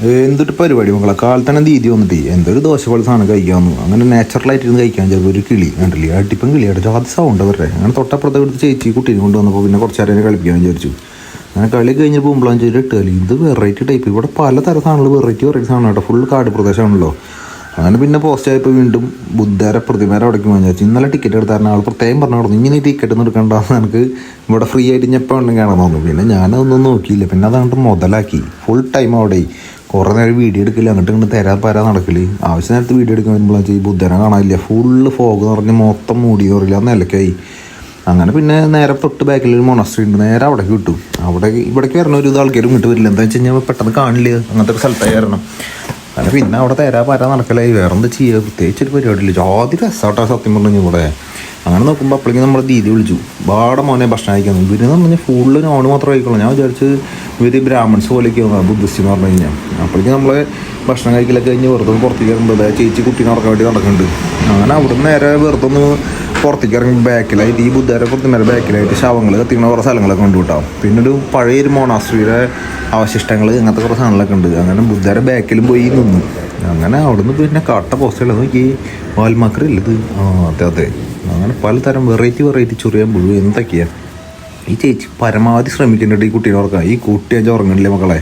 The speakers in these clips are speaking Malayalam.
എന്തൊരു പരിപാടി മക്കളെ കാലത്ത് തന്നെ ദീതി വന്നിട്ട് എന്തൊരു ദോശ പോലെ സാധനം കഴിക്കാമെന്ന് അങ്ങനെ നാച്ചുറലായിട്ടിരുന്ന് കഴിക്കാൻ ചിലപ്പോൾ ഒരു കിളി കണ്ടില്ലേ അടിപ്പം കിളിയുടെ ജാതി സൗണ്ട് അവരുടെ അങ്ങനെ തൊട്ടപ്പുറത്തെ എടുത്ത് ചേച്ചി കുട്ടീനെ കൊണ്ടുവന്നപ്പോൾ പിന്നെ കുറച്ച് നേരം കളിപ്പിക്കാൻ വിചാരിച്ചു. അങ്ങനെ കളി കഴിഞ്ഞ് പോകുമ്പോഴാണ് ചെയ്ത് ഇട്ട് കളി ഇത് വെറൈറ്റി ടൈപ്പ് ഇവിടെ പലതരം സാധനങ്ങൾ വെറൈറ്റി സാധനം കേട്ടോ ഫുൾ കാട് പ്രദേശമാണല്ലോ. അങ്ങനെ പിന്നെ പോസ്റ്റ് ആയപ്പോൾ വീണ്ടും ബുദ്ധേരെ പ്രതിമേരെ അവിടേക്ക് വിചാരിച്ചു. ഇന്നലെ ടിക്കറ്റ് എടുത്തായിരുന്നു ആൾ പ്രത്യേകം പറഞ്ഞു കൊടുത്തു ഇങ്ങനെ ടിക്കറ്റ് ഒന്നും എടുക്കണ്ടെന്ന് എനിക്ക് ഇവിടെ ഫ്രീ ആയിട്ട് ഞെപ്പം ഉണ്ടെങ്കിൽ കാണാൻ തോന്നുന്നു. പിന്നെ ഞാനതൊന്നും നോക്കിയില്ല പിന്നെ അതങ്ങോട്ട് മുതലാക്കി ഫുൾ ടൈം അവിടെ കുറേ നേരം വീഡിയോ എടുക്കില്ല അങ്ങോട്ട് ഇങ്ങോട്ട് തരാൻ നടക്കില്ല. ആവശ്യ നേരത്ത് വീഡിയോ എടുക്കാൻ വരുമ്പോഴാണ് ഈ ബുദ്ധനെ കാണാനില്ല ഫുള്ള് ഫോഗ് എന്ന് പറഞ്ഞ് മൊത്തം മൂടി കയറില്ല നിലക്കായി. അങ്ങനെ പിന്നെ നേരെ തൊട്ട് ബാക്കിൽ ഒരു മൊണസ്ട്രി ഉണ്ട് നേരെ അവിടേക്ക് വിട്ടു. ഇവിടേക്ക് വരണ ഒരു ആൾക്കാരും ഇങ്ങോട്ട് വരില്ല എന്താ വെച്ച് കഴിഞ്ഞാൽ പെട്ടെന്ന് കാണില്ല അങ്ങനത്തെ ഒരു സ്ഥലത്തായി വരണം. അങ്ങനെ പിന്നെ അവിടെ പാരാ നടക്കലായി വേറെ എന്താ ചെയ്യുക പ്രത്യേകിച്ചൊരു പരിപാടിയില്ല. ജാതി രസമായിട്ടാണ് സത്യം പറഞ്ഞു ഇവിടെ. അങ്ങനെ നോക്കുമ്പോൾ അപ്പോഴേക്കും നമ്മുടെ ദീദി വിളിച്ചു വാടെ മോനെ ഭക്ഷണം കഴിക്കുന്നു. ഇവരെന്ന് പറഞ്ഞാൽ ഫുള്ള് നോണ് മാത്രം കഴിക്കുള്ളൂ. ഞാൻ വിചാരിച്ച് ഇവർ ബ്രാഹ്മൺസ് പോലെയൊക്കെ ബുദ്ധിസ്റ്റ് എന്ന് പറഞ്ഞു കഴിഞ്ഞാൽ. അപ്പോഴേക്കും നമ്മൾ ഭക്ഷണം കഴിക്കലൊക്കെ കഴിഞ്ഞ് വെറുതെ പുറത്തേക്ക് ഇറങ്ങുമ്പോൾ ചേച്ചി കുട്ടീനെ ഉറക്കാൻ വേണ്ടി നടക്കുന്നുണ്ട്. അങ്ങനെ അവിടെ നിന്ന് നേരെ വെറുതെ ഒന്ന് പുറത്തേക്ക് ഇറങ്ങി ബാക്കിലായിട്ട് ഈ ബുദ്ധേരെ പ്രതിമേരെ ബാക്കിലായിട്ട് ശവങ്ങൾ കത്തിക്കുന്ന കുറേ സ്ഥലങ്ങളൊക്കെ കൊണ്ടുവിട്ടാവും. പിന്നെ ഒരു പഴയൊരു മോണാസ്ട്രിയുടെ അവശിഷ്ടങ്ങൾ അങ്ങനത്തെ കുറേ സാധനങ്ങളൊക്കെ ഉണ്ട്. അങ്ങനെ ബുദ്ധേരെ ബാക്കിലും പോയി നിന്നു. അങ്ങനെ അവിടെ നിന്ന് പിന്നെ കട്ട പോസ്റ്റുകൾ നോക്കി വാൽമാക്കറില്ലത് അതെ. അങ്ങനെ പലതരം വെറൈറ്റി ചൊറിയാൻ പുഴു എന്തൊക്കെയാണ്. ഈ ചേച്ചി പരമാവധി ശ്രമിക്കുന്നുണ്ട് ഈ കുട്ടീനെ ഉറക്കാൻ. ഈ കുട്ടിയെ ഉറങ്ങണില്ലേ മക്കളെ.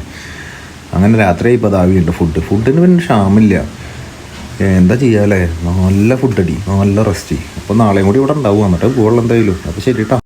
അങ്ങനെ രാത്രി ഇപ്പോൾ ദാവിയുണ്ട് ഫുഡിന് പിന്നെ ക്ഷാമില്ല. എന്താ ചെയ്യാല്ലേ നല്ല ഫുഡ് അടി നല്ല റെസ്റ്റ്. അപ്പോൾ നാളെയും കൂടി ഇവിടെ ഉണ്ടാവും എന്നിട്ട് പോകുള്ളൂ എന്തായാലും. അപ്പോൾ ശരി കേട്ടോ.